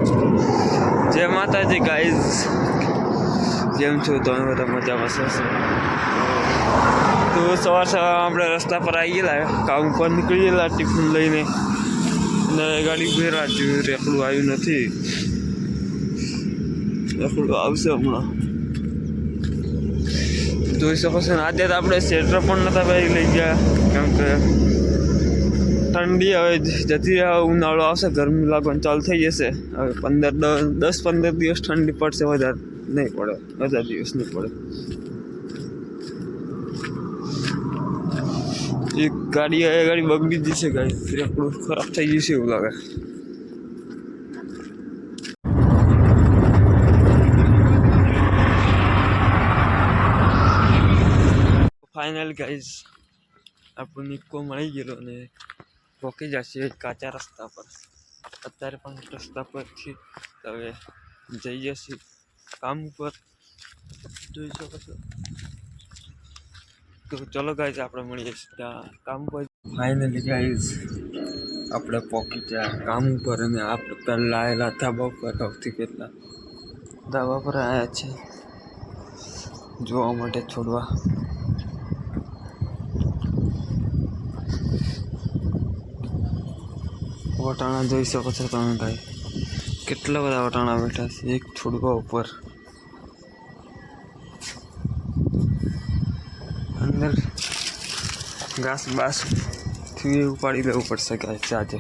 જય માતાજી ગાઈઝ, કેમ છો તમે બધા? મજામાં છો? તો સવાર આપણે રસ્તા પર આવી ગયેલા, કામ પર નીકળી ગયેલા ટિફિન લઈને, ને ગાડી ભેરા જોયું રેકડું આવ્યું નથી. રેકડું આવશે હમણાં, જોઈ શકો છો ને. આજે તો આપણે સ્વેટર પણ નતા પહેરી લઈ ગયા, કેમ કે ઠંડી હવે જતી રહે. ઉનાળો આવશે, ગરમી લાગવાનું ચાલુ થઈ જશે. હવે 10-15 દિવસ ઠંડી પડશે, વધારે નહીં પડે, વધારે દિવસ નહીં પડે. એક ગાડી બગડી જશે, ગાડી રેકડું ખરાબ થઈ જશે એવું લાગે. ફાઇનલ ગાઈઝ આપણું નિક્કો મળી ગયેલો અને પહોંચી જશે કાચા રસ્તા પર. અત્યારે પણ રસ્તા પર છે, હવે જઈ જશે કામ ઉપર, જોઈ શકો છો. તો ચલો ગાઈઝ, આપણે મળીએ ત્યાં કામ પર. ફાઇનલી ગાઈઝ આપણે પહોંચી ગયા કામ ઉપર, અને આપણે પહેલાં આવેલા ધાબા ઉપર. સૌથી પહેલાં ધાબા પર આવ્યા છે જોવા માટે છોડવા. વટાણા જોઈ શકો છો તમે ભાઈ, કેટલા બધા વટાણા બેઠા છે એક છોડવા ઉપર. અંદર ઘાસ બાસ થી ઉપાડી લેવું પડશે ગાઈસ આજે.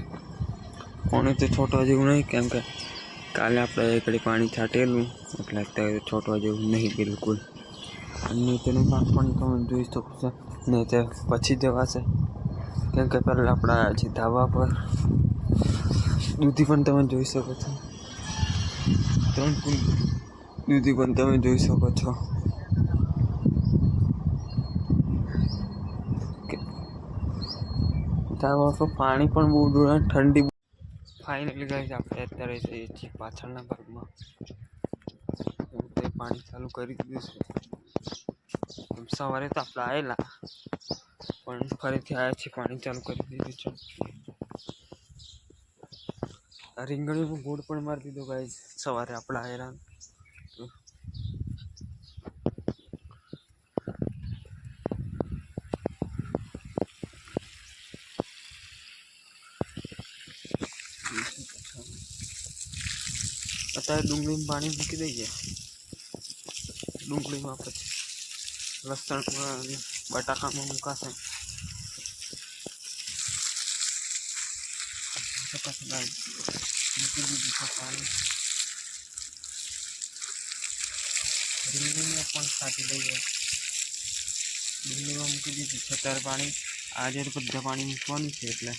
પાણી તો છોટવા જેવું નહીં, કેમ કે કાલે આપણે એકડી પાણી છાંટેલું, એટલે અત્યારે છોટવા જેવું નહીં બિલકુલ. અને તેનું પાક પણ તમે જોઈ શકો છો, ને તે પછી જવાશે, કેમ કે પહેલાં આપણે આવ્યા છીએ ધાબા પર. દૂધી પણ તમે જોઈ શકો છો, 3 ફૂટ દૂધી પણ તમે જોઈ શકો છો. ધાબા પર પાણી પણ બહુ દૂર, ઠંડી. ફાઇનલી ગાઈસ આપણે અત્યારે જઈએ છીએ પાછળના ભાગમાં. તે પાણી ચાલુ કરી દીધું છે. સવારે તો આપણે આવેલા, પણ ફરીથી આવ્યા છીએ, પાણી ચાલુ કરી દીધું છે. રીંગણીનું ગોળ પણ મારી દીધો ગાઈસ સવારે આપણે આવેલા. અત્યારે ડુંગળીમાં પાણી મૂકી દઈએ, ડુંગળીમાં પછી લસણમાં બટાકામાં મૂકાશે. મૂકી દીધું છે પાણી, ડુંગળીમાં પણ છાંટી દઈએ. ડુંગળીમાં મૂકી દીધું છે અત્યારે પાણી. આજે બધા પાણી મૂકવાનું છે એટલે.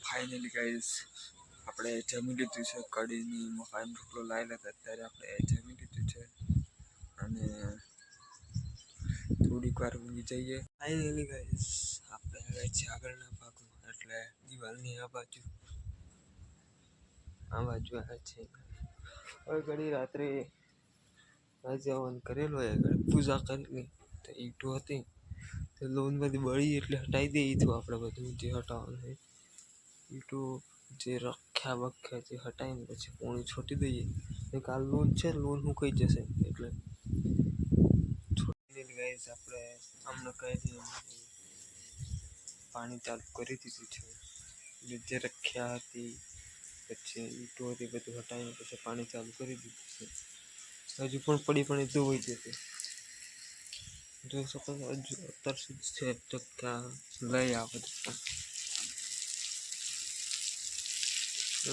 ફાઇનલી ગાઈસ આપણે જમી લીધું છે. કઢીની મકાઈનો રોટલો લાવેલા હતા, અત્યારે આપણે જમી લીધું છે, અને થોડીક વાર ઊંઘી જઈએ. ફાઇનલી ગાઈસ આપણે હવે છે આગળના ભાગમાં, એટલે દિવાલની આ બાજુ આવ્યા છે. હવે ઘડી રાત્રે જવાનું કરેલું હોય, પૂજા કરેલી તો ઈંટો હતી, તો લોન બધી બળી એટલે હટાવી દઈએ. તો આપણે બધું જે હટાવવાનું હોય ઈંટો જે રખ્યા બખ્યા જે હટાવીને પછી પોણી છોટી દઈએ. કાલ લોન છે, લોન હું કહી જશે એટલે છોટી ગાઈસ આપણે આમને કહી દઈએ. પાણી ચાલુ કરી દીધું છે, જે રખ્યા હતી પછી ઈંટો હતી બધું હટાવીને પછી પાણી ચાલુ કરી દીધું છે. હજુ પણ પડી એ ધોવાઈ જશે, જોઈ શકો છો. હજુ અત્યાર સુધી છે તો ત્યાં લઈ આવે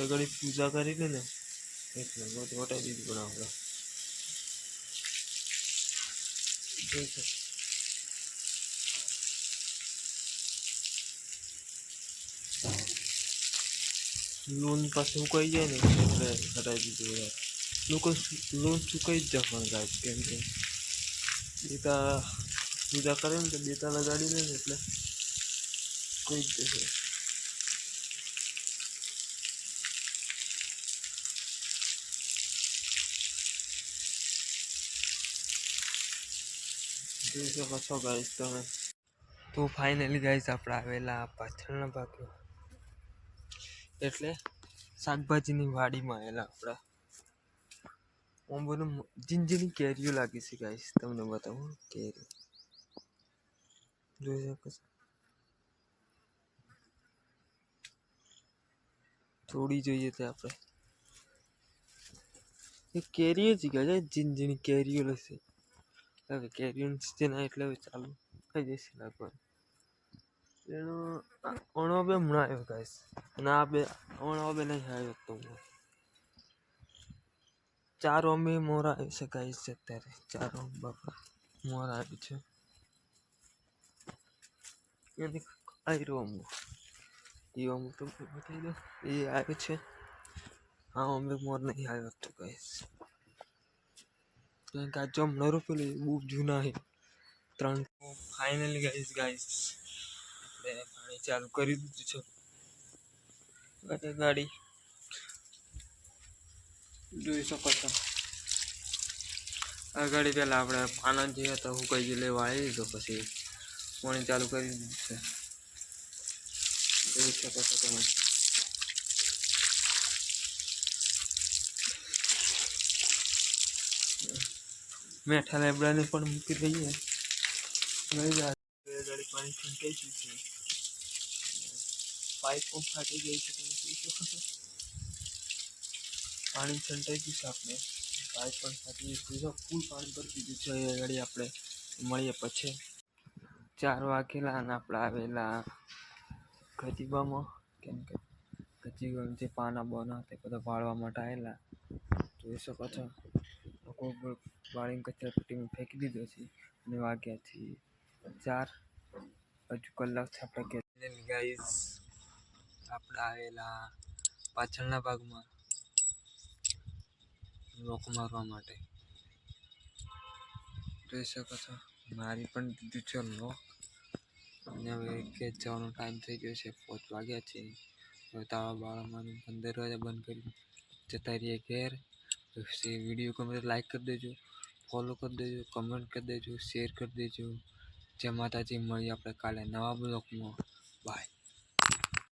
ઘડી પૂજા કરી લે ને, એટલે બધું હટાવી દીધું. પણ આપણે જોઈ શકો લોન પાસે ઉકાઈ જાય ને એટલે હટાવી દીધું. યાર લોકો લોન ચૂકાઈ જ જવાનું ગાય, કેમ કે બેટા પૂજા કરે ને તો બેટા લગાડી લે ને એટલે કોઈ જ જશે. જોઈ શકો છો ગાઈસ તમે. તો ફાઇનલી ગાઈસ આપણે આવેલા પાછળના ભાગમાં, એટલે શાકભાજીની વાડીમાં આવેલા આપણા ઓમ બધું ઝીણી કેરીઓ લાગી છે ગાઈસ. તમને બતાવું કેરી જોઈ શકો છો. થોડી જોઈએ તો આપણે એ કેરીઓ જ ગયા ઝીણી કેરીઓ લેશે. હવે કેરીઓની સિઝન એટલે હવે ચાલુ થઈ જશે લગભગ. એનો અણો બે હમણાં આવ્યો ગાઈસ અને આ બે અણો બે નહીં આવ્યો તો 4 ઓમે મોરા આવી છે ગાઈસ. અત્યારે 4 ઓમ બાપા મોરા આવી છે. એને આયરો ઓમ એ ઓમ તો બતાવી દો એ આવે છે. હા ઓમે મોર નહીં આવ્યો તો ગાઈસ. કારણ કે આ જો હમણાં રોપેલું બહુ જૂના છે 3 ફાઇનલી ગાઈસ આપણે પાણી ચાલુ કરી દીધું છે. ગાડી જોઈ શકો છો. આ ગાડી પહેલાં આપણે પાના જે હતા હું કઈ લેવા વાળી દીધો પછી પાણી ચાલુ કરી દીધું છે. જોઈ શકો છો તમે. મેઠા લેબડાને પણ મૂકી દઈએ. ગાડી પાણી છંટાઈ ગયું છે. પાઇપ પણ ફાટી ગઈ છે. તમે જોઈ શકો છો. પાણી છંટાઈ ગયું છે. આપણે પાઇપ પણ ફાટી ગયું છે. ફૂલ પાણી ભરી દીધું છે. એ ગાડી આપણે મળીએ પછી 4 વાગેલા અને આપણે આવેલા ગજીબામાં. કેમ કે ગજીબામાં જે પાના બોના તે બધા વાળવા માટે આવેલા. જોઈ શકો છો. વાળીને કચરા પેટીમાં ફેંકી દીધો છે અને વાગ્યા છે 4. હજુ કલાક છે આપણે ગાઈસ. આપણે આવેલા પાછળના ભાગમાં લોક મારવા માટે. જોઈ શકો છો. મારી પણ દીધું છે લોક. અને હવે કે જવાનો ટાઈમ થઈ ગયો છે. 5 વાગ્યા છે. હવે તાળા બાળામાં 15 વાગે બંધ કરી જતા રહીએ ઘેર. વિડીયો ગમે તો લાઈક કરી દેજો, ફોલો કરી દેજો, કમેન્ટ કરી દેજો, શેર કરી દેજો. જય માતાજી. મળીએ આપણે કાલે નવા બ્લોગમાં. બાય.